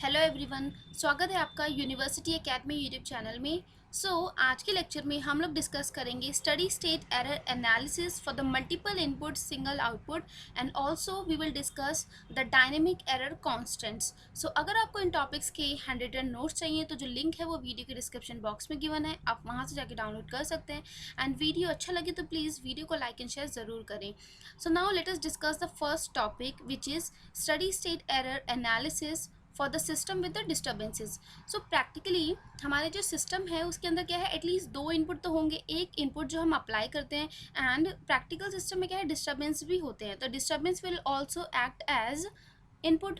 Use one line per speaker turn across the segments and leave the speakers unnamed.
Hello everyone, स्वागत है आपका यूनिवर्सिटी एकेडमी यूट्यूब चैनल में। आज के लेक्चर में हम लोग डिस्कस करेंगे study state error analysis for the multiple input single output and also we will discuss the dynamic error constants. अगर आपको इन टॉपिक्स के हैंड रिटन नोट्स चाहिए तो जो लिंक है वो वीडियो के डिस्क्रिप्शन बॉक्स में गिवन है, आप वहाँ से जाके डाउनलोड कर सकते हैं। एंड वीडियो अच्छा लगे तो प्लीज़ वीडियो को लाइक एंड शेयर ज़रूर करें। Now let us discuss the first topic which is study state error analysis for the system with the disturbances. Practically हमारे जो सिस्टम है उसके अंदर क्या है, एटलीस्ट दो इनपुट तो होंगे, एक इनपुट जो हम अप्लाई करते हैं एंड प्रैक्टिकल सिस्टम में क्या है, डिस्टर्बेंस भी होते हैं। तो disturbance will also act as input.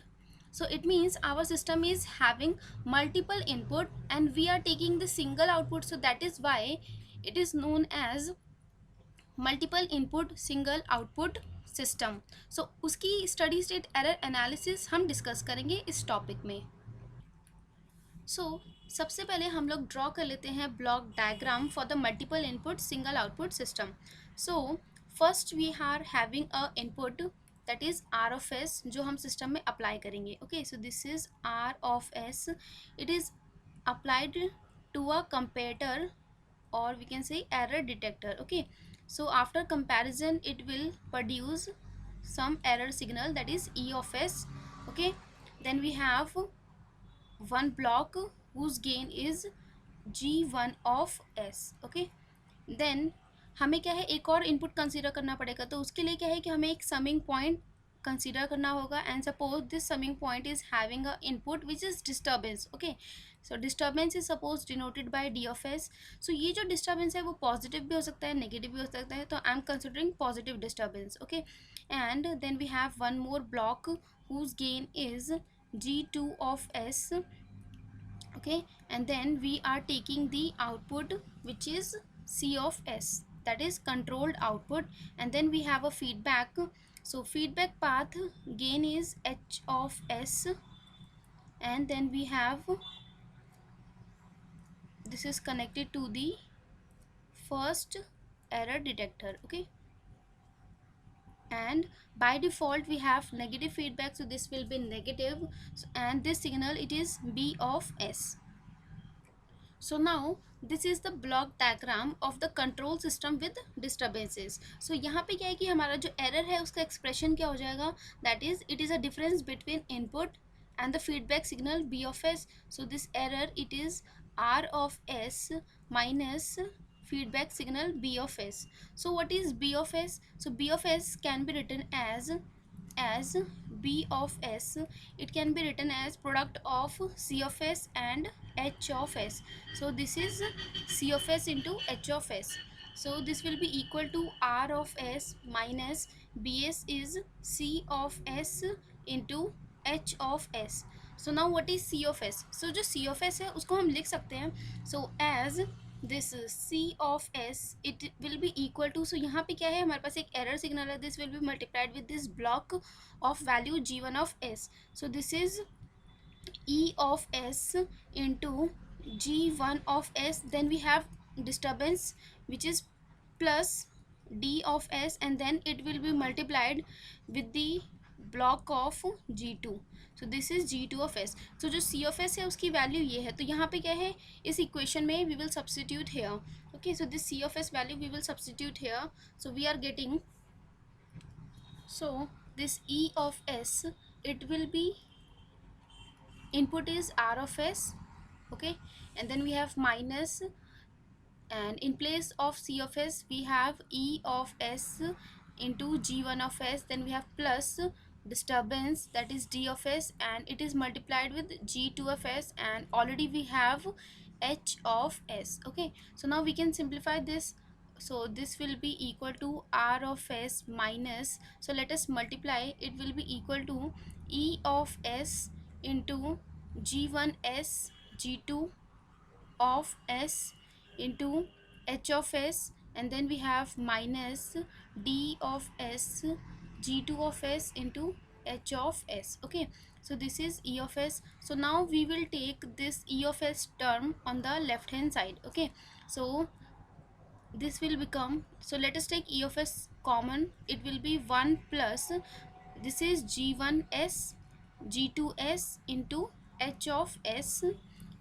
It means our system is having multiple input and we are taking the single output, so that is why it is known as multiple input single output system. उसकी study state error analysis हम discuss करेंगे इस topic में। सबसे पहले हम लोग draw कर लेते हैं block diagram for the multiple input single output system. First we are having a input that is R of S, जो हम सिस्टम में अप्लाई करेंगे। Okay, so this is R of S, it is applied to a comparator or we can say error detector. Okay, so after comparison it will produce some error signal, that is E of S. Okay, then we have one block whose gain is G1 of S. Okay, then हमें क्या है, एक और input consider करना पड़ेगा। तो उसके लिए क्या है कि हमें एक समिंग पॉइंट कंसीडर करना होगा and suppose this summing point is having a input which is disturbance. Okay, so disturbance is suppose denoted by D of S. ये जो डिस्टर्बेंस है वो पॉजिटिव भी हो सकता है, नेगेटिव भी हो सकता है, तो I am considering positive disturbance. Okay, and then we have one more block whose gain is G2 of S. Okay, and then we are taking the output which is C of S, that is controlled output, and then we have a feedback. Feedback path gain is H of S, and then we have this is connected to the first error detector. Okay, and by default we have negative feedback, so this will be negative, and this signal it is B of S. Now this is the block diagram of the control system with disturbances. यहाँ पे क्या है कि हमारा जो error है उसका expression क्या हो जाएगा, that is it is a difference between input and the feedback signal B of S. This error it is R of S minus feedback signal B of S. What is B of S? B of S can be written as B of S. It can be written as product of C of S and H of S. This is C of S into H of S. This will be equal to R of S minus BS is C of S into H of S. Now what is C of S? जो C of S है उसको हम लिख सकते हैं as this C of S it will be equal to, यहाँ पे क्या है, हमारे पास एक error signal है, this will be multiplied with this block of value G1 of S. This is E of S into G1 of S, then we have disturbance which is plus D of S, and then it will be multiplied with the block of G2. This is G2 of S. जो C of S है उसकी value ये है, तो यहाँ पे क्या है, इस इक्वेशन में we will substitute here. Okay, so this C of S value we will substitute here. We are getting, this E of S it will be input is R of S. Okay, and then we have minus, and in place of C of S we have E of S into G1 of S, then we have plus disturbance that is D of S, and it is multiplied with G2 of S, and already we have H of S. Okay, so now we can simplify this. This will be equal to R of S minus, let us multiply, it will be equal to E of S into G1S G2 of S into H of S, and then we have minus D of S G2 of S into H of S. Okay, so this is E of S. Now we will take this E of S term on the left hand side. Okay, so this will become, let us take E of S common, it will be 1 plus, this is G1S G2S into H h of s,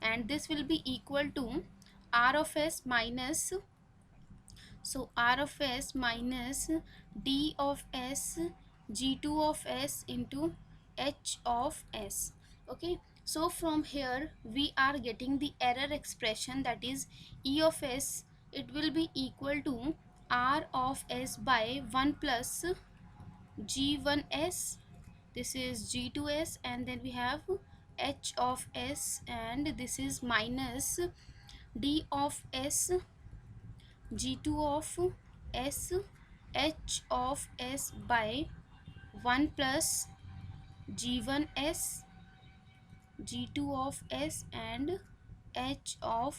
and this will be equal to r of s minus, so r of s minus d of s g2 of s into h of s. Okay, so from here we are getting the error expression, that is e of s, it will be equal to r of s by 1 plus g1s, this is g2s, and then we have h of s, and this is minus d of s g2 of s h of s by 1 plus g1s g2 of s and h of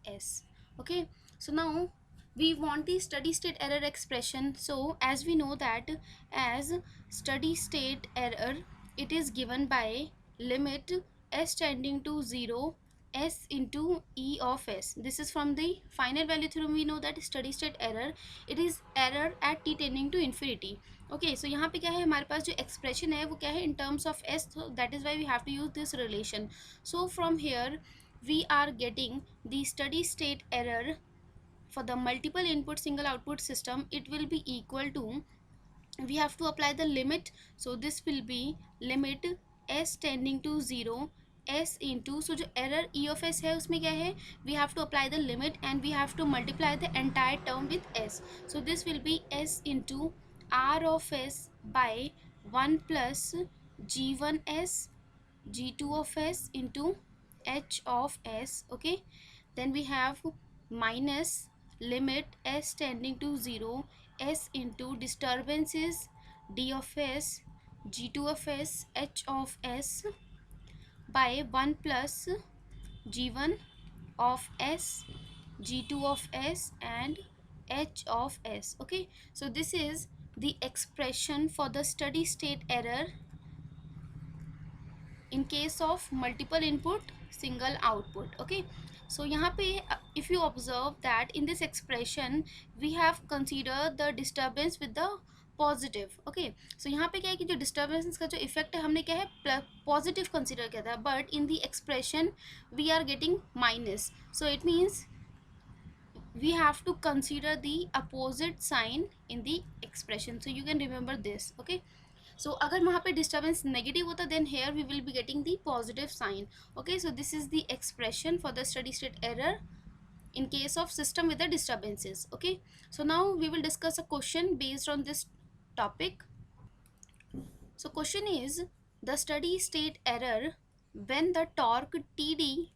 s. Okay, so now we want the steady state error expression. So as we know that as steady state error, it is given by limit s tending to 0 s into e of s. This is from the final value theorem. We know that steady state error, it is error at t tending to infinity. Okay, so यहाँ पे क्या है, हमारे पास जो expression है वो क्या है, in terms of S, so that is why we have to use this relation. So from here we are getting the steady state error for the multiple input single output system. It will be equal to, we have to apply the limit, so this will be limit s tending to 0 s into, so जो error e of s है उसमें क्या है, we have to apply the limit and we have to multiply the entire term with s. So this will be s into r of s by 1 plus g1s g2 of s into h of s. Okay, then we have minus limit s tending to 0 s into disturbances d of s g2 of s h of s by 1 plus g1 of s g2 of s and h of s. Okay, so this is the expression for the steady state error in case of multiple input single output. Okay, so यहाँ पे if you observe that in this expression we have considered the disturbance with the positive. Okay, so यहाँ पे क्या है कि जो disturbance का जो इफेक्ट है हमने क्या है पॉजिटिव कंसिडर किया था, but in the expression we are getting minus, so it means we have to consider the opposite sign in the expression, so you can remember this. Okay, so अगर वहाँ पे disturbance negative होता then here we will be getting the positive sign. Okay, so this is the expression for the steady state error in case of system with the disturbances. Okay, so now we will discuss a question based on this topic. So question is, the steady state error when the torque TD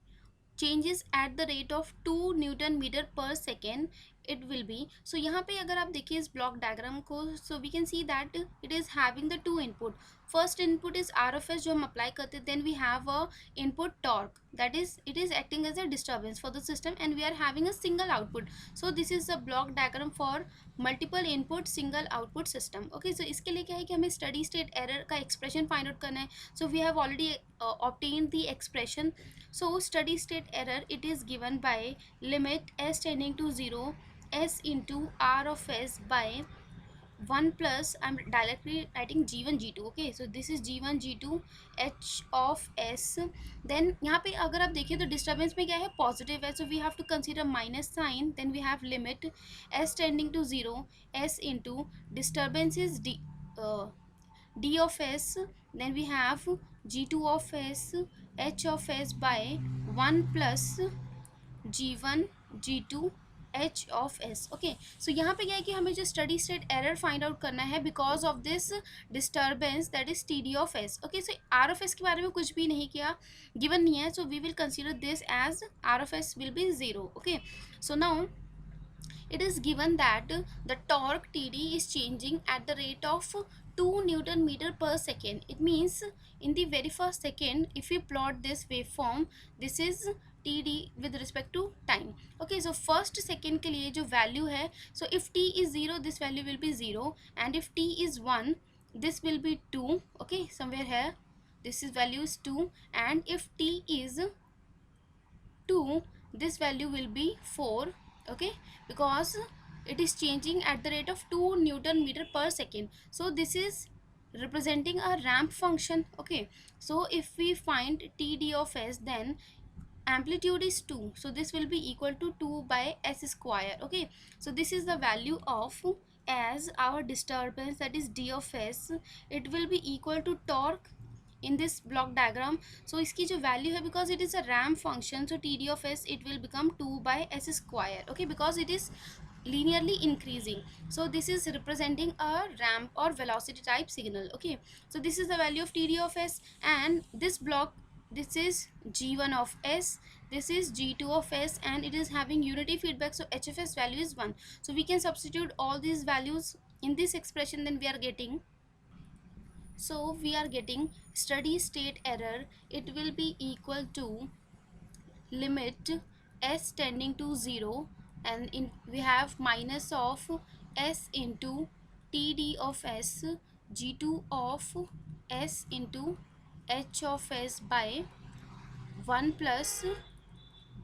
changes at the rate of 2 newton metre per second it will be. So यहाँ पे अगर आप देखिए इस block diagram को, so we can see that it is having the two input. First input is R of S जो हम apply करते हैं, then we have a input torque, that is it is acting as a disturbance for the system and we are having a single output. So this is the block diagram for multiple input single output system. Okay, so इसके लिए क्या है कि हमें steady state error का expression find out करना है. So we have already obtained the expression. So steady state error, it is given by limit s tending to 0 s into r of s by 1 plus, I'm directly writing g1 g2. Okay, so this is g1 g2 h of s. then यहाँ पे अगर आप देखिए तो disturbance में क्या है, positive है, so we have to consider minus sign. then we have limit s tending to 0 s into disturbance is d of s, then we have g2 of s h of s by 1 plus g1 g2 h of s. Okay, so यहाँ पे क्या है कि हमें जो study state error find out करना है because of this disturbance, that is T D of S. Okay, so R of S के बारे में कुछ भी नहीं किया, गिवन नहीं है, so we will consider this as R of S will be 0. Okay, so now it is given that the torque TD is changing at the rate of 2 Newton meter per second. It means in the very first second, if we plot this waveform, this is TD with respect to time. Okay, so first second के लिए जो value है, so if t is 0, this value will be 0, and if t is 1, this will be 2. Okay, somewhere here this is value is 2, and if t is 2, this value will be 4. Okay, because it is changing at the rate of 2 Newton meter per second. So this is representing a ramp function. Okay, so if we find TD of S, then amplitude is 2, so this will be equal to 2 by S square. Okay, so this is the value of, as our disturbance, that is D of S, it will be equal to torque in this block diagram. So iski jo value hai, because it is a ramp function, so TD of S, it will become 2 by S square. Okay, because it is linearly increasing, so this is representing a ramp or velocity type signal. Okay, so this is the value of TD of S, and this block, this is G1 of S, this is G2 of S, and it is having unity feedback, so HFS value is 1. So we can substitute all these values in this expression, then we are getting, so we are getting steady state error, it will be equal to limit S tending to 0, and in we have minus of S into TD of S, G2 of S into H of S by 1 plus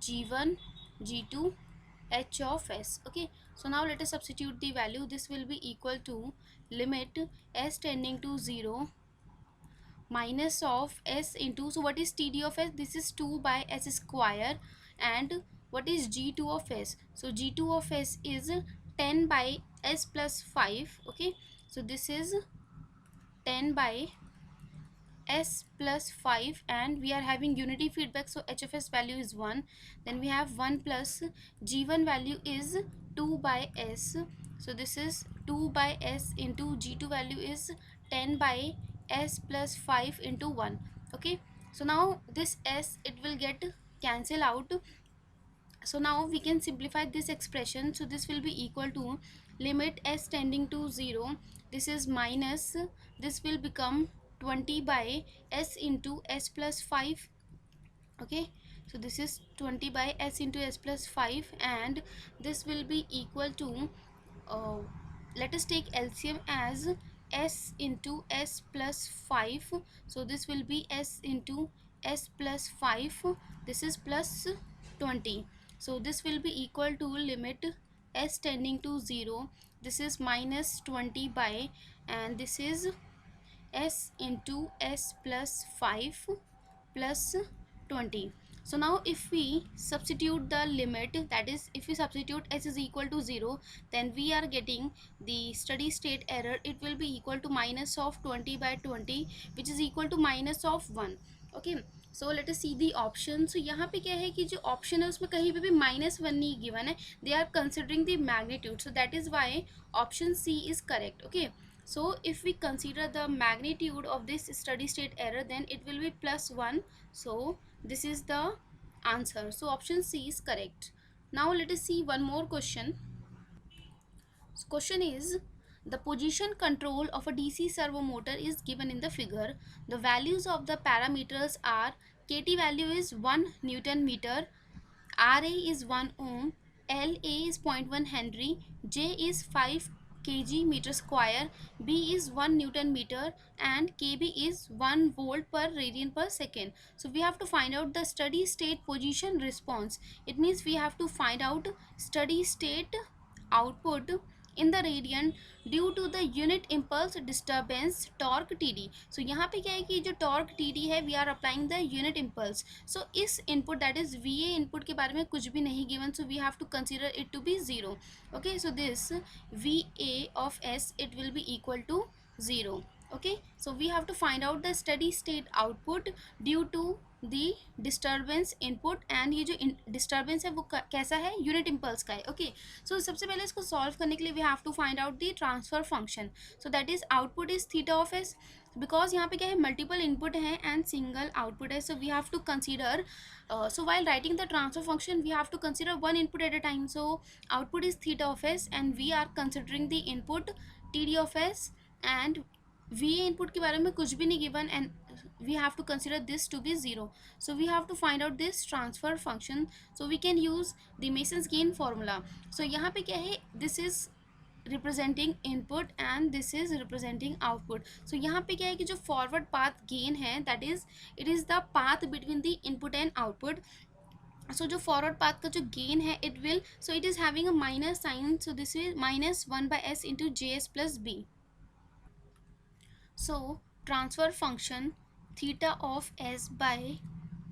G1 G2 H of S. Okay, so now let us substitute the value. This will be equal to limit S tending to 0 minus of S into, so what is TD of S, this is 2 by S square, and what is G2 of S, so G2 of S is 10 by S plus 5. Okay, so this is 10 by S plus 5, and we are having unity feedback, so HFS value is 1. Then we have 1 plus G1 value is 2 by S, so this is 2 by S into G2 value is 10 by S plus 5 into 1. Okay, so now this S, it will get cancel out, so now we can simplify this expression, so this will be equal to limit S tending to 0, this is minus, this will become 20 by S into S plus 5. Okay, so this is 20 by S into S plus 5, and this will be equal to, uh, let us take LCM as S into S plus 5, so this will be S into S plus 5, this is plus 20, so this will be equal to limit S tending to 0, this is minus 20 by, and this is S into S plus 5 plus 20. So now if we substitute the limit, that is if we substitute S is equal to 0, then we are getting the steady state error, it will be equal to minus of 20 by 20, which is equal to minus of 1. Okay, so let us see the option. So यहाँ पे क्या है कि जो option है उसमें कहीं पे भी -1 नहीं given है, they are considering the magnitude, so that is why option C is correct. Okay, so if we consider the magnitude of this steady state error, then it will be +1, so this is the answer, so option C is correct. Now let us see one more question. So question is, the position control of a DC servo motor is given in the figure. The values of the parameters are KT value is 1 Newton meter, RA is 1 ohm, LA is 0.1 Henry, J is 5 kg meter square, B is 1 Newton meter, and KB is 1 volt per radian per second. So we have to find out the steady state position response. It means we have to find out steady state output in the radian due to the unit impulse disturbance torque TD. So यहाँ पे क्या है कि जो torque TD है, we are applying the unit impulse. So इस input, that is VA input के बारे में कुछ भी नहीं given, so we have to consider it to be 0. Okay, so this VA of S, it will be equal to 0. Okay, so we have to find out the steady state output due to the disturbance input, and ये जो disturbance है वो कैसा है, unit impulse का है. Okay, so सबसे पहले इसको solve करने के लिए we have to find out the transfer function. So that is output is theta of S, because यहाँ पे क्या है, multiple input है and single output है, so we have to consider, so while writing the transfer function we have to consider one input at a time. So output is theta of S, and we are considering the input TD of S, and VA input के बारे में कुछ भी नहीं given, and we have to consider this to be 0. So we have to find out this transfer function, so we can use the Mason's gain formula. So यहाँ पे क्या है, this is representing input and this is representing output. So यहाँ पे क्या है कि जो forward path gain है, that is it is the path between the input and output. So जो forward path का जो gain है, it will, so it is having a minus sign, so this is -1 by S into JS plus B. So transfer function theta of s by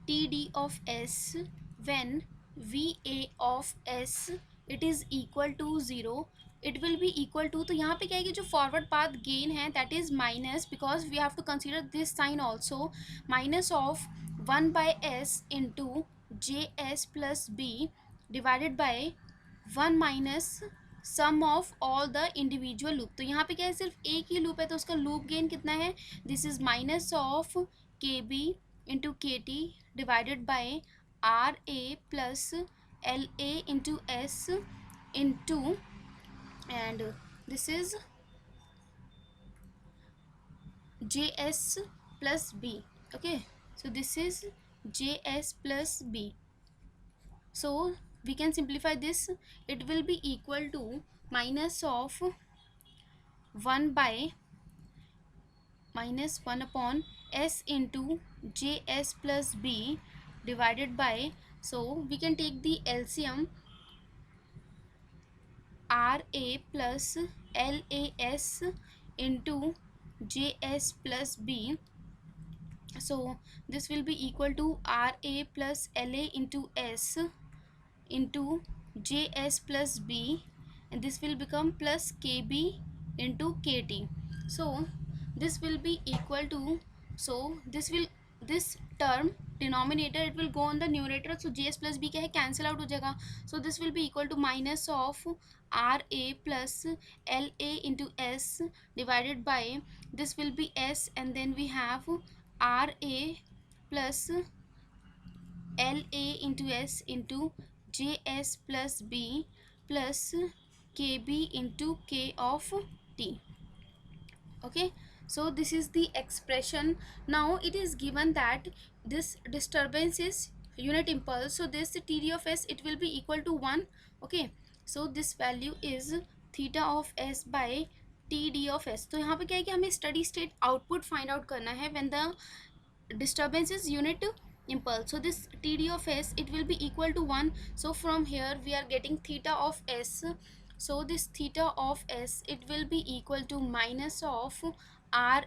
td of s when va of s it is equal to 0, it will be equal to, तो यहाँ पे क्या है कि जो forward path gain है that is minus, because we have to consider this sign also, minus of 1/s into J S plus B divided by 1 minus sum of all the individual loop. तो यहाँ पे क्या है, सिर्फ एक ही loop है तो उसका लूप गेन कितना है, this is minus of K B into K T divided by R A plus L A into S into, and this is js plus b. Okay, so this is js plus b. So we can simplify this, it will be equal to minus of 1 by minus 1 upon s into js plus b divided by, so we can take the LCM, ra plus las into js plus b. So this will be equal to ra plus la into s into js plus b, and this will become plus kb into kt. So this will be equal to, so this term denominator it will go on the numerator, so js plus b क्या है cancel out हो जाएगा. So this will be equal to minus of ra plus la into s divided by, this will be s, and then we have ra plus la into s into js plus b plus kb into k of t. Okay, so this is the expression. Now it is given that this disturbance is unit impulse, so this td of s it will be equal to 1. Okay, so this value is theta of s by td of s. तो यहाँ पे क्या है कि हमें steady state output find out करना है when the disturbance is unit impulse. So this td of s it will be equal to 1. So from here we are getting theta of s, so this theta of s it will be equal to minus of ra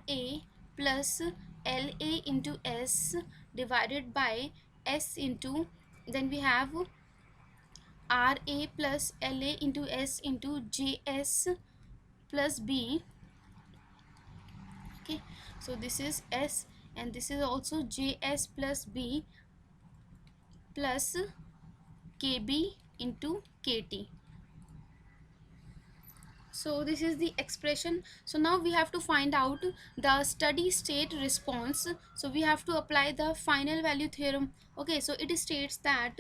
plus la into s divided by s into, then we have ra plus la into s into js plus b. Okay, so this is s and this is also js plus b plus kb into kt. So this is the expression. So now we have to find out the steady state response, so we have to apply the final value theorem. Okay, so it states that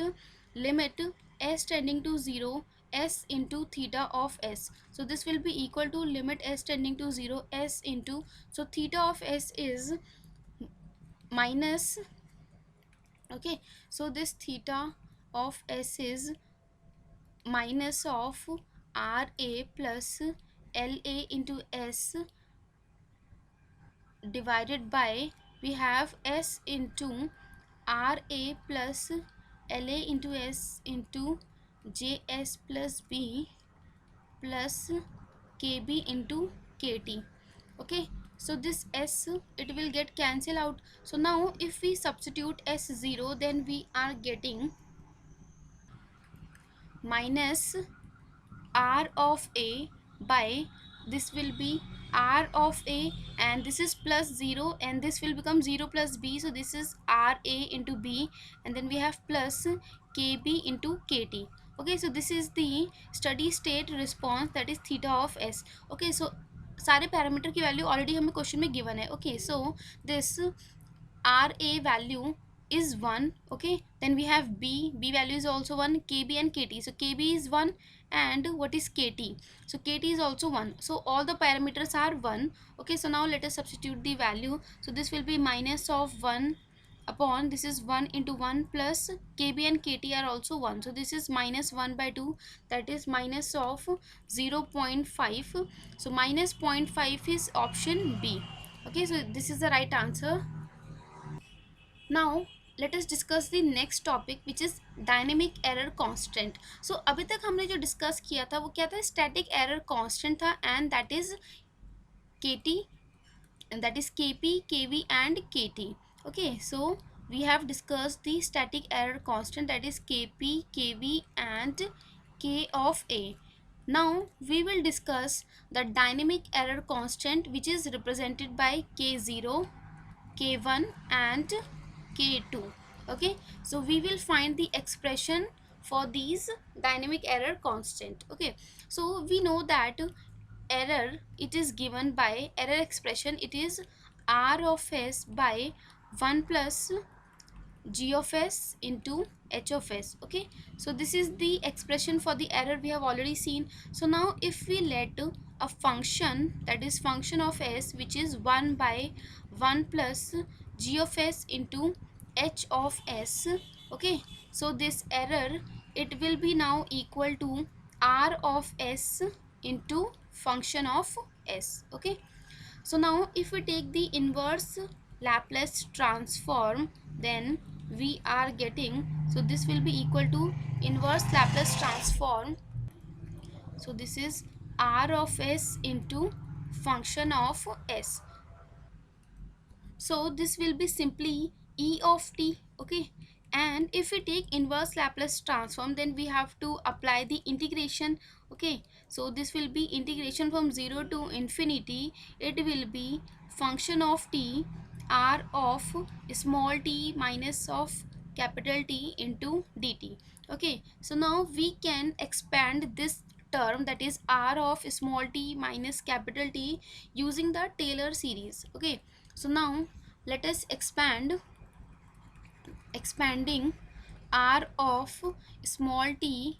limit s tending to 0 s into theta of s, so this will be equal to limit s tending to 0 s into, so theta of s is minus, okay, so this theta of s is minus of ra plus la into s divided by, we have s into ra plus la into s into js plus b plus kb into kt. Okay, so this s it will get cancel out. So now if we substitute s0, then we are getting minus r of a by, this will be r of a, and this is plus 0, and this will become 0 plus b, so this is ra into b, and then we have plus kb into kt. Okay, so this is the steady state response, that is theta of s. Okay, so सारे parameter की value already हमें question में given है. Okay, so this ra value is 1. Okay, then we have b value is also 1, kb and kt. So kb is 1 and what is kt, so kt is also 1, so all the parameters are 1. Okay, so now let us substitute the value. So this will be minus of 1 upon, this is 1 into 1 plus kb and kt are also 1, so this is minus 1 by 2, that is minus of 0.5. so minus 0.5 is option b. Okay, so this is the right answer. Now let us discuss the next topic, which is dynamic error constant. So अभी तक हमने जो discuss किया था वो क्या था, static error constant था, and that is kt and that is Kp, Kv and Kt. Okay, so we have discussed the static error constant, that is Kp, Kv and K of A. Now we will discuss the dynamic error constant, which is represented by K0, K1 and K2. Okay, so we will find the expression for these dynamic error constant. Okay, so we know that error, it is given by error expression, it is R of S by 1 plus G of S into H of S. Okay, so this is the expression for the error we have already seen. So now if we let a function, that is function of S, which is 1 by 1 plus G of S into H of S. Okay, so this error, it will be now equal to R of S into function of S. Okay, so now if we take the inverse Laplace transform, then we are getting, so this will be equal to inverse Laplace transform. So this is R of S into function of S. So this will be simply E of t. Okay, and if we take inverse Laplace transform, then we have to apply the integration. Okay, so this will be integration from 0 to infinity. It will be function of t, R of small t minus of capital T into dt. Okay, so now we can expand this term, that is R of small t minus capital T, using the Taylor series. Okay, so now let us expanding R of small t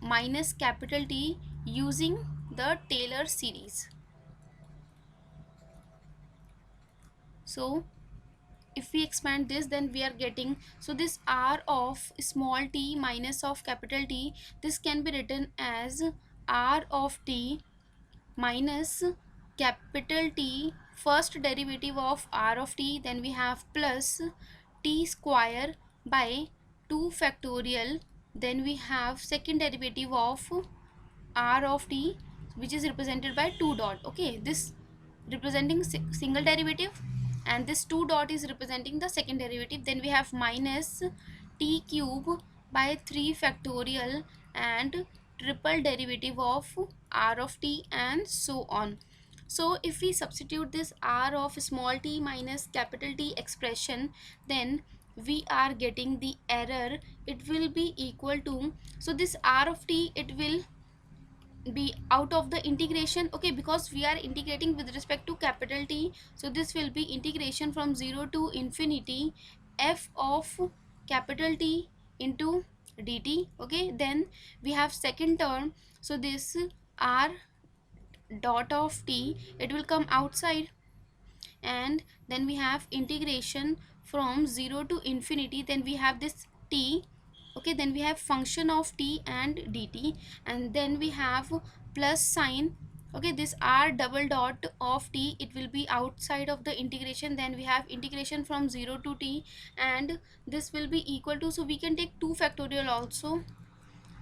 minus capital T using the Taylor series. So if we expand this, then we are getting, so this R of small t minus of capital T, this can be written as R of t minus capital T first derivative of R of t, then we have plus t square by 2 factorial, then we have second derivative of R of t, which is represented by 2 dot. Okay, this representing single derivative and this 2 dot is representing the second derivative, then we have minus t cube by 3 factorial and triple derivative of R of t and so on. So if we substitute this R of small t minus capital T expression, then we are getting the error, it will be equal to, so this R of t, it will be out of the integration. Okay, because we are integrating with respect to capital T, so this will be integration from 0 to infinity f of capital T into dt. Okay, then we have second term, so this R dot of t, it will come outside, and then we have integration from 0 to infinity, then we have this t. Okay, then we have function of t and dt, and then we have plus sign. Okay, this R double dot of t, it will be outside of the integration, then we have integration from 0 to t, and this will be equal to, so we can take 2 factorial also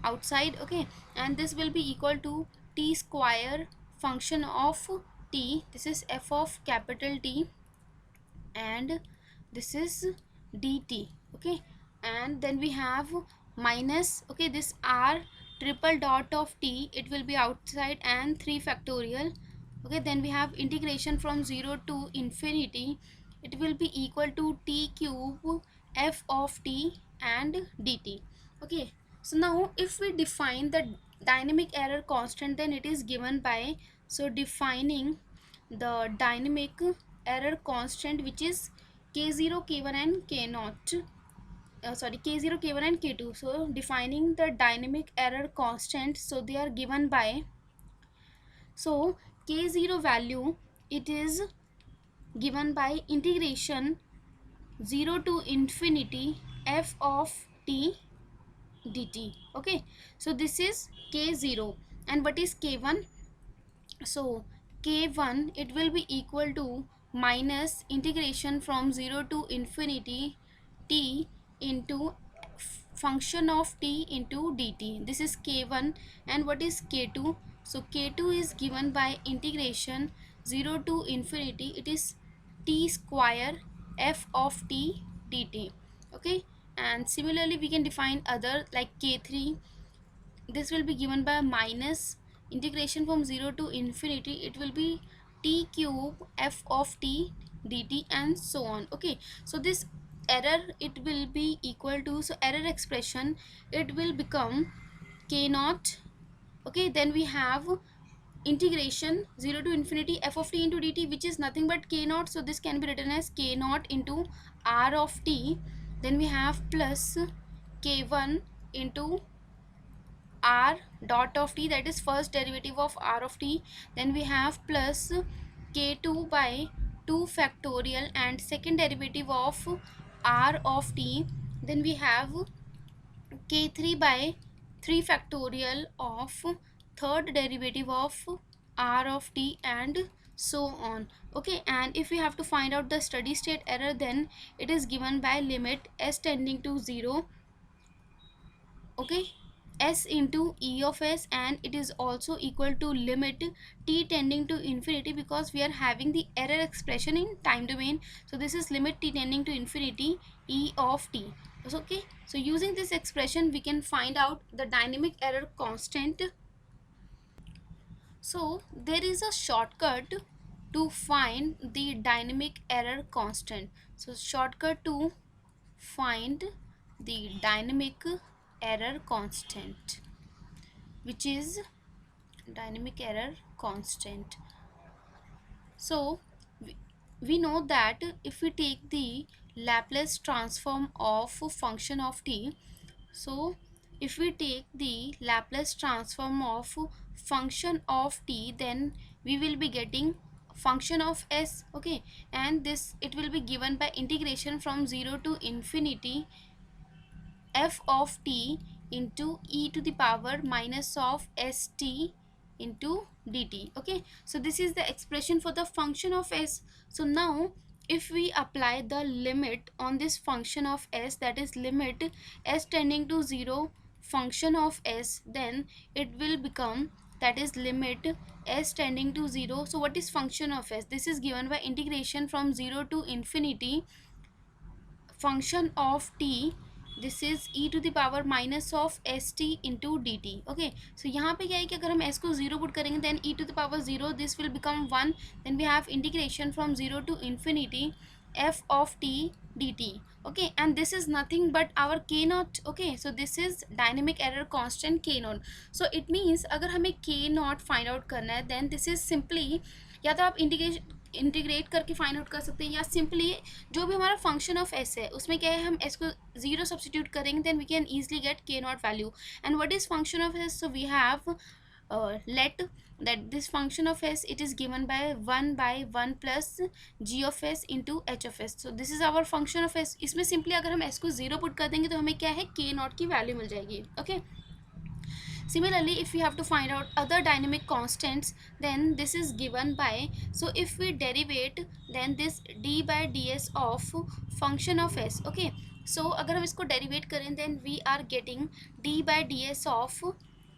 outside. Okay, and this will be equal to t square function of t, this is f of capital T, and this is dt. Okay, and then we have minus, okay, this R triple dot of t, it will be outside, and 3 factorial. Okay, then we have integration from 0 to infinity, it will be equal to t cube f of t and dt. Okay, so now if we define the dynamic error constant, then it is given by, so defining the dynamic error constant, which is k0, k1 and k0, sorry, k0, k1 and k2. So defining the dynamic error constant, so they are given by, so k0 value, it is given by integration 0 to infinity f of t dt. Okay, so this is k0, and what is k1? So k1, it will be equal to minus integration from 0 to infinity t into function of t into dt. This is k1, and what is k2? So k2 is given by integration 0 to infinity, it is t square f of t dt. Okay, and similarly we can define other like k3. This will be given by minus integration from 0 to infinity, it will be t cube f of t dt and so on. Okay, so this error it will be equal to, so error expression it will become k naught. Okay, then we have integration 0 to infinity f of t into dt, which is nothing but k naught, so this can be written as k naught into r of t. Then we have plus k1 into r dot of t, that is first derivative of r of t. Then we have plus k2 by 2 factorial and second derivative of r of t. Then we have k3 by 3 factorial of third derivative of r of t and so on. Okay, and if we have to find out the steady state error, then it is given by limit s tending to 0, okay, s into e of s, and it is also equal to limit t tending to infinity, because we are having the error expression in time domain. So this is limit t tending to infinity e of t. Okay, so using this expression we can find out the dynamic error constant. So there is a shortcut to find the dynamic error constant. So shortcut to find the dynamic error constant, which is dynamic error constant. So we know that if we take the Laplace transform of function of t, so if we take the Laplace transform of function of t, then we will be getting function of s. Okay, and this it will be given by integration from 0 to infinity f of t into e to the power minus of st into dt. Okay, so this is the expression for the function of s. So now if we apply the limit on this function of s, that is limit s tending to 0 function of s, then it will become, that is limit s tending to 0. So what is function of s? This is given by integration from 0 to infinity function of t, this is e to the power minus of st into dt. Okay, so यहाँ पे क्या है कि अगर हम s को 0 put करेंगे then e to the power 0 this will become 1. Then we have integration from 0 to infinity f of t dt. Okay, and this is nothing but our k naught. Okay, so this is dynamic error constant k naught. So it means अगर हमें k naught find out करना है then this is simply, या तो आप integrate करके find out कर सकते हैं, या सिंपली जो भी हमारा फंक्शन ऑफ एस है उसमें क्या है, हम एस को 0 सब्सटीट्यूट करेंगे then we can easily get K naught value. And what is function of S? So we have let that this function of s it is given by 1 by 1 plus g of s into h of s. so this is our function of s. इसमें simply अगर हम s को 0 put कर देंगे तो हमें क्या है, k नॉट की वैल्यू मिल जाएगी. Okay, similarly if we have to find out other dynamic constants, then this is given by, so if we derivate then this d by ds of function of s. Okay, so अगर हम इसको derivate करें then we are getting d by ds of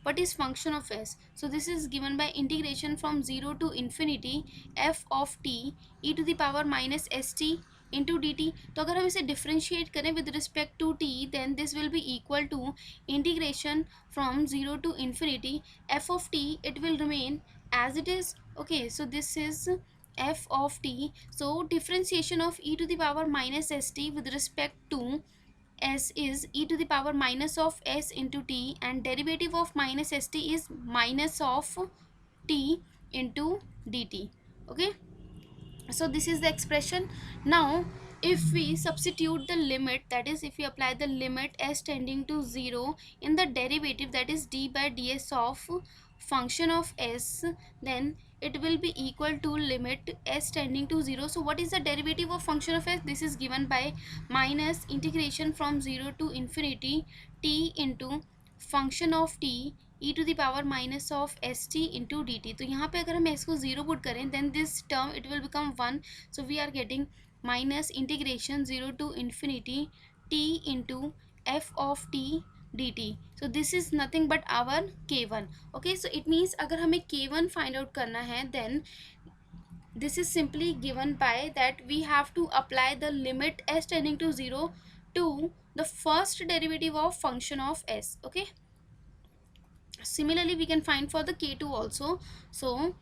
what is function of s. So this is given by integration from 0 to infinity f of t e to the power minus st into dt. तो अगर हम इसे differentiate करें with respect to t then this will be equal to integration from 0 to infinity f of t, it will remain as it is. Okay, so this is f of t. So differentiation of e to the power minus st with respect to s is e to the power minus of s into t, and derivative of minus st is minus of t into dt. Okay, so this is the expression. Now if we substitute the limit, that is if we apply the limit s tending to 0 in the derivative, that is d by ds of function of s, then it will be equal to limit s tending to 0. So what is the derivative of function of s? This is given by minus integration from 0 to infinity t into function of t e to the power minus of st into dt. तो यहाँ पे अगर हम s को 0 put करें then this term it will become 1. So we are getting minus integration 0 to infinity t into f of t dt. So this is nothing but our k1. Okay, so it means अगर हमें k1 find out करना है then this is simply given by that we have to apply the limit s tending to 0 to the first derivative of function of s. Okay, similarly we can find for the k2 also. So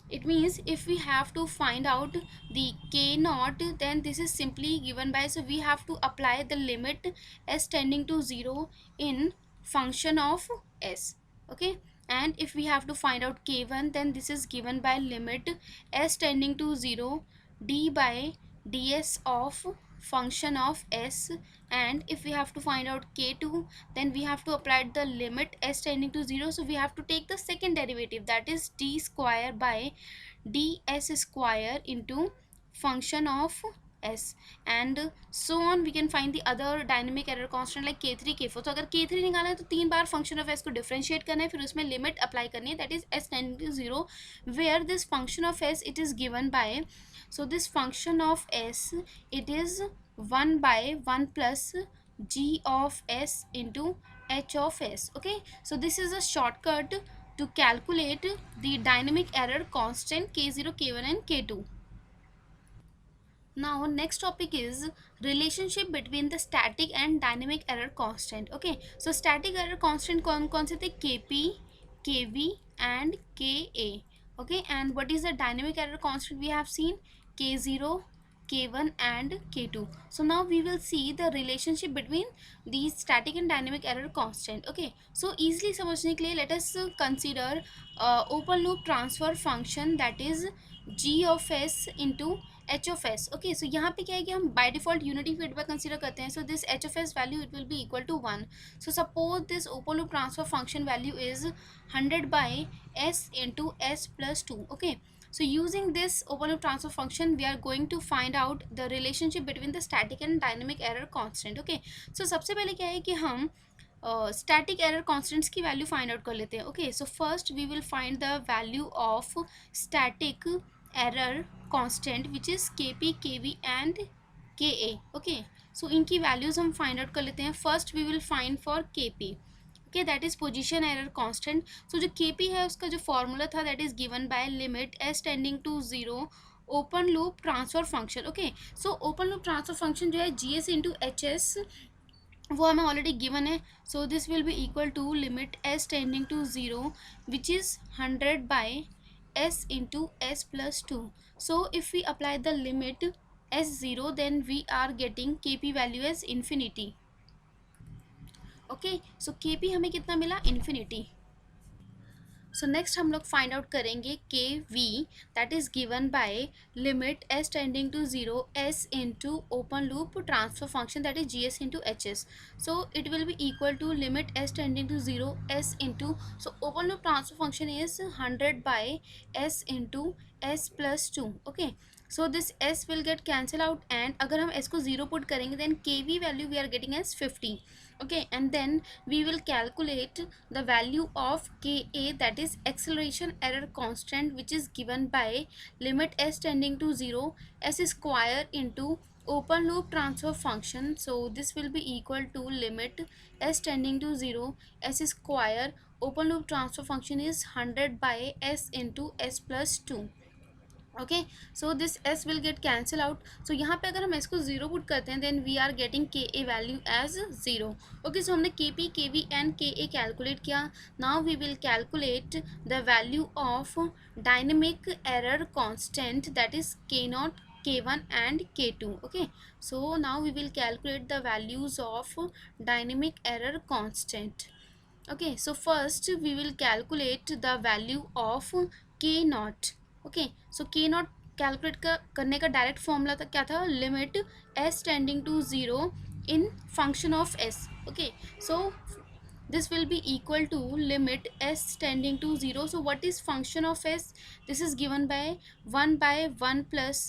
it means if we have to find out the k naught, then this is simply given by, so we have to apply the limit s tending to 0 in function of s. Okay, and if we have to find out k1, then this is given by limit s tending to 0 d by ds of function of s. And if we have to find out k2, then we have to apply the limit s tending to 0, so we have to take the second derivative, that is d square by ds square into function of s, and so on. We can find the other dynamic error constant like k3 k4. तो अगर k3 निकालना है तो 3 बार function of s को differentiate करना है, फिर उसमें limit apply करनी है, that is s tending to 0, where this function of s it is given by, so this function of s it is 1 by 1 plus g of s into h of s. Okay, so this is a shortcut to calculate the dynamic error constant k0, k1 and k2. Now next topic is relationship between the static and dynamic error constant. Okay, so static error constant कौन से थे, kp, kv and ka. Okay, and what is the dynamic error constant? We have seen k0, k1 and k2. So now we will see the relationship between these static and dynamic error constant. Okay, so easily समझने के लिए let us consider open loop transfer function, that is g of s into H of S. Okay, so यहाँ पे क्या है कि हम by default unity feedback consider करते हैं. So this H of S value it will be equal to 1. So suppose this open loop transfer function value is 100 by S into S plus 2. Okay, so using this open loop transfer function we are going to find out the relationship between the static and dynamic error constant. Okay, so सबसे पहले क्या है कि हम static error constants की value find out कर लेते हैं. Okay, so first we will find the value of static error constant which is kp, kv and ka. Okay, so इनकी values हम find out कर लेते हैं. First we will find for kp. Okay, that is position error constant. So जो kp है उसका जो formula था that is given by limit s tending to 0 open loop transfer function. Okay, so open loop transfer function जो है gs into hs वो हमें already given है. So this will be equal to limit S tending to 0 which is 100 by s into s plus 2. So if we apply the limit s0, then we are getting kp value as infinity. Okay, so kp हमें कितना मिला, infinity. So next हम लोग find out करेंगे K V, that is given by limit S tending to 0 S into open loop transfer function that is G S into H S. So it will be equal to limit S tending to 0 S into, so open loop transfer function is 100 by S into S plus 2. Okay, so this s will get cancel out, and अगर हम s को 0 put करेंगे then kv value we are getting as 50. Okay, and then we will calculate the value of ka, that is acceleration error constant, which is given by limit s tending to 0 s square into open loop transfer function. So this will be equal to limit s tending to 0 s square, open loop transfer function is 100 by s into s plus 2. Okay, so this S will get cancel out. So यहाँ पे अगर हम S को 0 put करते हैं then we are getting K A value as 0. Okay, so हमने K P, K V and K A calculate किया. Now we will calculate the value of dynamic error constant, that is K naught, k1 and k2. Okay, so now we will calculate the values of dynamic error constant. Okay, so first we will calculate the value of k naught. Okay, so K naught calculate करने का direct formula था, क्या था, limit S tending to 0 in function of S. Okay, so this will be equal to limit s tending to 0. So what is function of s? This is given by 1 by 1 plus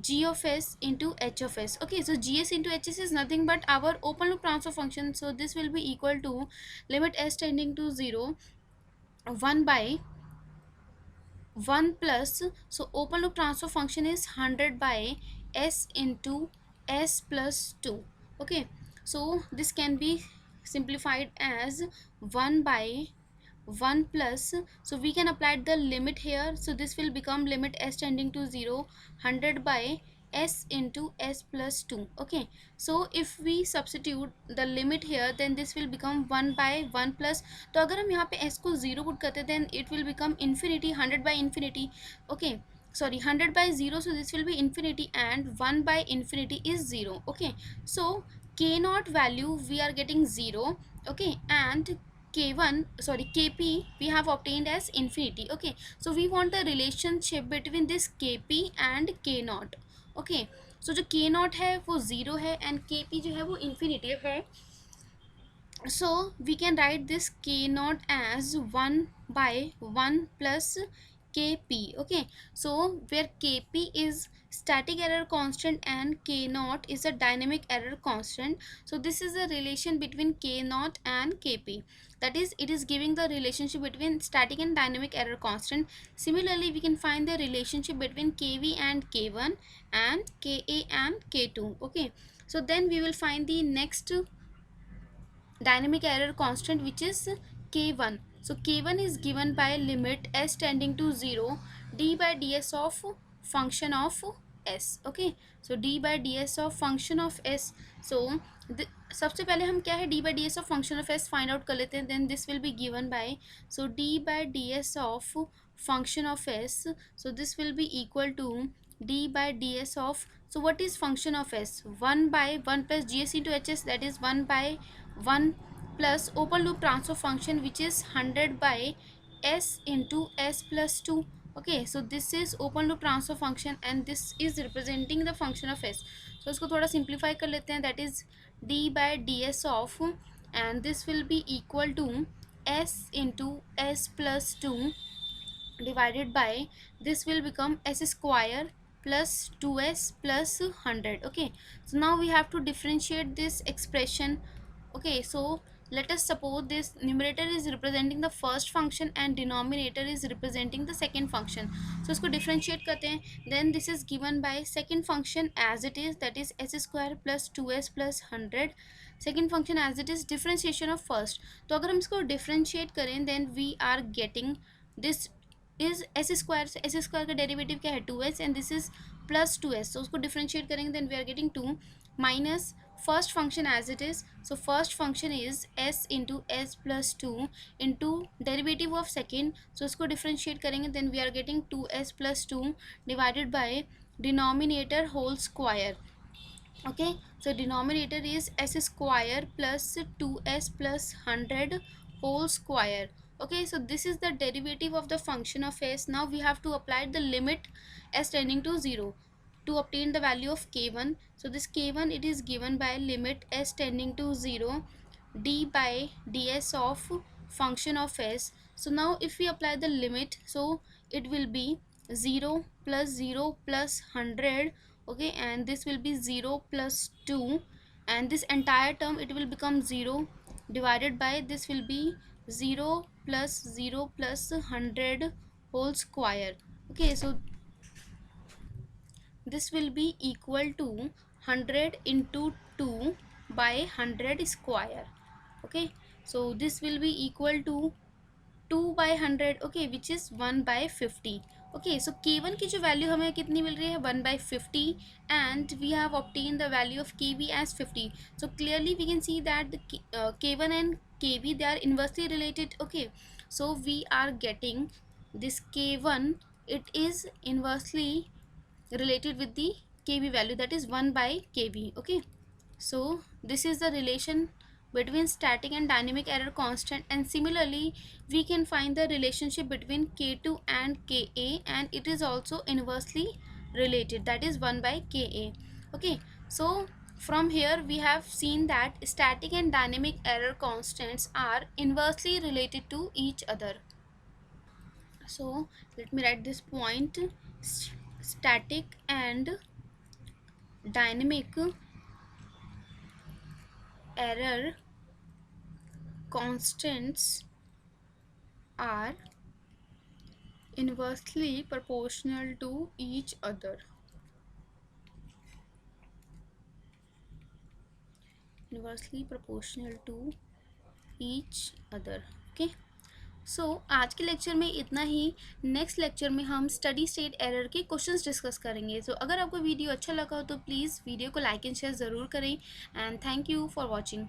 g of s into h of s. Okay, so gs into hs is nothing but our open loop transfer function. So this will be equal to limit s tending to 0 1 by 1 plus, so open loop transfer function is 100 by s into s plus 2. Okay, so this can be simplified as 1 by 1 plus, so we can apply the limit here. So this will become limit s tending to 0, 100 by s into s plus 2. Okay, so if we substitute the limit here, then this will become 1 by 1 plus. तो अगर हम यहाँ पे s को 0 put करते हैं, then it will become infinity, 100 by infinity. Okay, sorry, 100 by 0, so this will be infinity, and 1 by infinity is 0. Okay, so k naught value we are getting 0. Okay, and k1, sorry, kp we have obtained as infinity. Okay, so we want the relationship between this kp and k naught. Okay, so जो k naught है वो 0 है and kp जो है वो infinity है. So we can write this k naught as 1 by 1 plus kp. Okay, so where kp is static error constant and k naught is a dynamic error constant, so this is the relation between k naught and kp, that is it is giving the relationship between static and dynamic error constant. Similarly, we can find the relationship between kv and k1 and ka and k2. Okay, so then we will find the next dynamic error constant, which is k1. So k1 is given by limit s tending to 0, d by ds of function of s. Okay, so d by ds of function of s. So सबसे पहले हम क्या है d by ds of function of s find out कर लेते हैं. Then this will be given by, so d by ds of function of s, so this will be equal to d by ds of, so what is function of s, 1 by 1 plus gs into hs, that is 1 by 1 plus open loop transfer function, which is 100 by s into s plus 2. Okay, so this is open loop transfer function and this is representing the function of s. So इसको थोड़ा simplify कर लेते हैं, that is d by ds of, and this will be equal to s into s plus 2 divided by, this will become s square plus 2s plus 100. Okay, so now we have to differentiate this expression. Okay, so let us suppose this numerator is representing the first function and denominator is representing the second function. So इसको differentiate करते हैं. Then this is given by second function as it is, that is s square plus 2s plus 100. second function as it is, differentiation of first. तो अगर हम इसको differentiate करें, then we are getting this is s square. s square का derivative क्या है 2s and this is plus 2s, so उसको differentiate करेंगे, then we are getting 2 minus first function as it is. So first function is s into s plus 2 into derivative of second, so इसको differentiate करेंगे, then we are getting 2s plus 2 divided by denominator whole square. Okay, so denominator is s square plus 2s plus 100 whole square. Okay, so this is the derivative of the function of s. Now we have to apply the limit s tending to 0 to obtain the value of k1. So this k1, it is given by limit s tending to 0, d by ds of function of s. So now if we apply the limit, so it will be 0 plus 0 plus 100. Okay, and this will be 0 plus 2, and this entire term it will become 0 divided by, this will be 0 plus 0 plus 100 whole square. Okay, so this will be equal to 100 into 2 by 100 square. Okay, so this will be equal to 2 by 100. Okay, which is 1 by 50. Okay, so k1 की जो value हमें कितनी मिल रही है 1 by 50, and we have obtained the value of kv as 50. So clearly we can see that the k1 and kv, they are inversely related. Okay, so we are getting this k1, it is inversely related with the kv value, that is 1 by kv. Okay, so this is the relation between static and dynamic error constant, and similarly we can find the relationship between k2 and ka, and it is also inversely related, that is 1 by ka. Okay, so from here we have seen that static and dynamic error constants are inversely related to each other. So let me write this point. Static and dynamic error constants are inversely proportional to each other. Inversely proportional to each other. Okay, आज के lecture में इतना ही। Next lecture में हम study state error के questions discuss करेंगे। अगर आपको वीडियो अच्छा लगा हो तो प्लीज़ वीडियो को लाइक एंड शेयर ज़रूर करें। And thank you for watching.